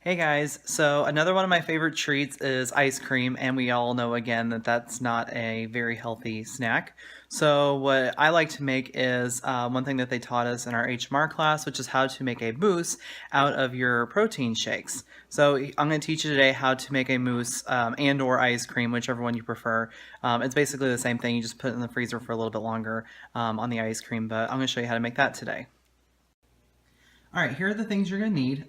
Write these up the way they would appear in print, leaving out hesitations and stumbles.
Hey guys, so another one of my favorite treats is ice cream, and we all know again that that's not a very healthy snack. So what I like to make is one thing that they taught us in our HMR class, which is how to make a mousse out of your protein shakes. So I'm going to teach you today how to make a mousse and or ice cream, whichever one you prefer. It's basically the same thing, you just put it in the freezer for a little bit longer on the ice cream, but I'm going to show you how to make that today. All right, here are the things you're going to need.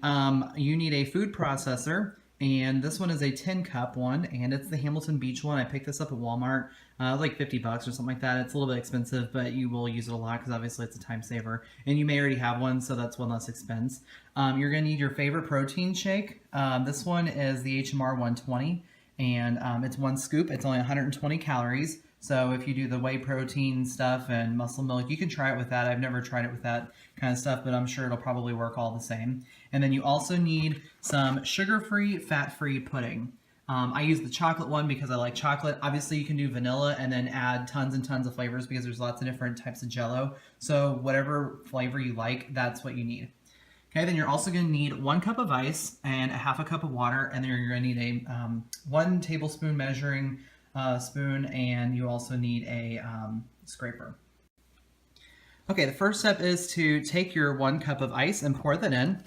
You need a food processor, and this one is a 10 cup one, and it's the Hamilton Beach one. I picked this up at Walmart, like 50 bucks or something like that. It's a little bit expensive, but you will use it a lot because obviously it's a time saver. And you may already have one, so that's one less expense. You're going to need your favorite protein shake. This one is the HMR 120, and it's one scoop. It's only 120 calories. So if you do the whey protein stuff and muscle milk, you can try it with that. I've never tried it with that kind of stuff, but I'm sure it'll probably work all the same. And then you also need some sugar-free, fat-free pudding. I use the chocolate one because I like chocolate. Obviously, you can do vanilla and then add tons and tons of flavors because there's lots of different types of Jell-O. So whatever flavor you like, that's what you need. Okay, then you're also going to need 1 cup of ice and a half a cup of water, and then you're going to need a 1 tablespoon measuring spoon, and you also need a scraper. Okay, the first step is to take your 1 cup of ice and pour that in.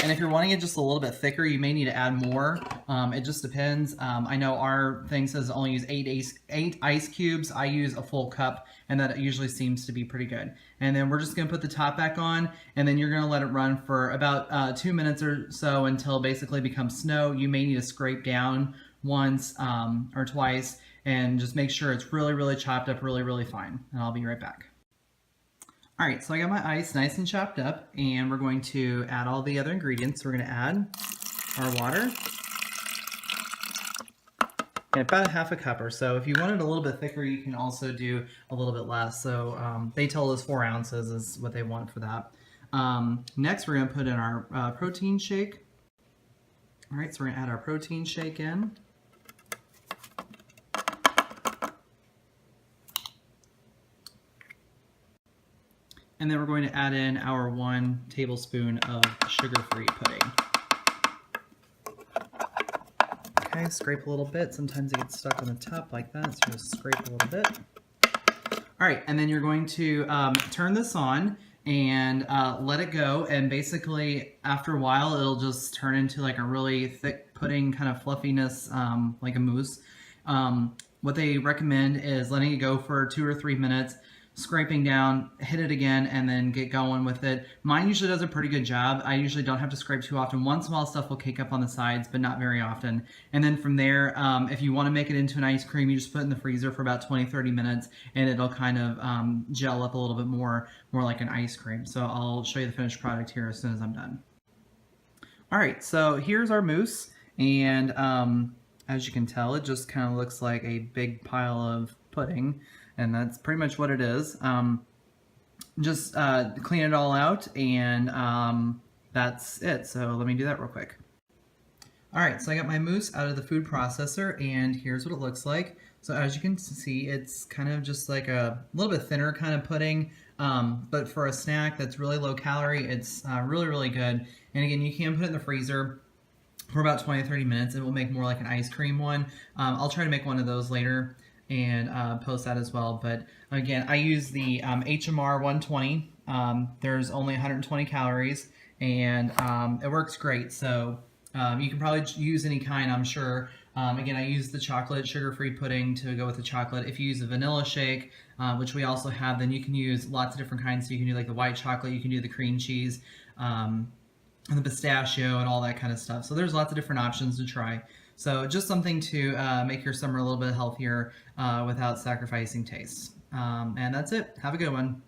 And if you're wanting it just a little bit thicker, you may need to add more. It just depends. I know our thing says only use 8 ice cubes. I use a full cup, and that usually seems to be pretty good. And then we're just going to put the top back on, and then you're going to let it run for about 2 minutes or so until it basically becomes snow. You may need to scrape down once or twice, and just make sure it's really, really chopped up really fine. And I'll be right back. All right, so I got my ice nice and chopped up, and we're going to add all the other ingredients. We're going to add our water, and about a half a cup or so. If you want it a little bit thicker, you can also do a little bit less. So they told us 4 ounces is what they want for that. Next, we're going to put in our protein shake. All right, so we're going to add our protein shake in. And then we're going to add in our 1 tablespoon of sugar-free pudding. Okay, scrape a little bit. Sometimes it gets stuck on the top like that, so just scrape a little bit. All right, and then you're going to turn this on and let it go. And basically, after a while, it'll just turn into like a really thick pudding kind of fluffiness, like a mousse. What they recommend is letting it go for 2 or 3 minutes, scraping down, hit it again, and then get going with it. Mine usually does a pretty good job. I usually don't have to scrape too often. Once in a while stuff will cake up on the sides, but not very often. And then from there, if you want to make it into an ice cream, you just put it in the freezer for about 20-30 minutes, and it'll kind of gel up a little bit more like an ice cream. So I'll show you the finished product here as soon as I'm done. All right, so here's our mousse, and as you can tell, it just kind of looks like a big pile of pudding. And that's pretty much what it is. Just clean it all out, and that's it. So let me do that real quick. All right, so I got my mousse out of the food processor, and here's what it looks like. So as you can see, it's kind of just like a little bit thinner kind of pudding, but for a snack that's really low calorie, it's really good. And again, you can put it in the freezer for about 20-30 minutes. It will make more like an ice cream one. I'll try to make one of those later and post that as well. But again, I use the HMR 120. There's only 120 calories, and it works great. So you can probably use any kind, I'm sure. Again, I use the chocolate sugar-free pudding to go with the chocolate. If you use a vanilla shake, which we also have, then you can use lots of different kinds. So you can do like the white chocolate, you can do the cream cheese, and the pistachio and all that kind of stuff. So there's lots of different options to try. So just something to make your summer a little bit healthier without sacrificing taste. And that's it. Have a good one.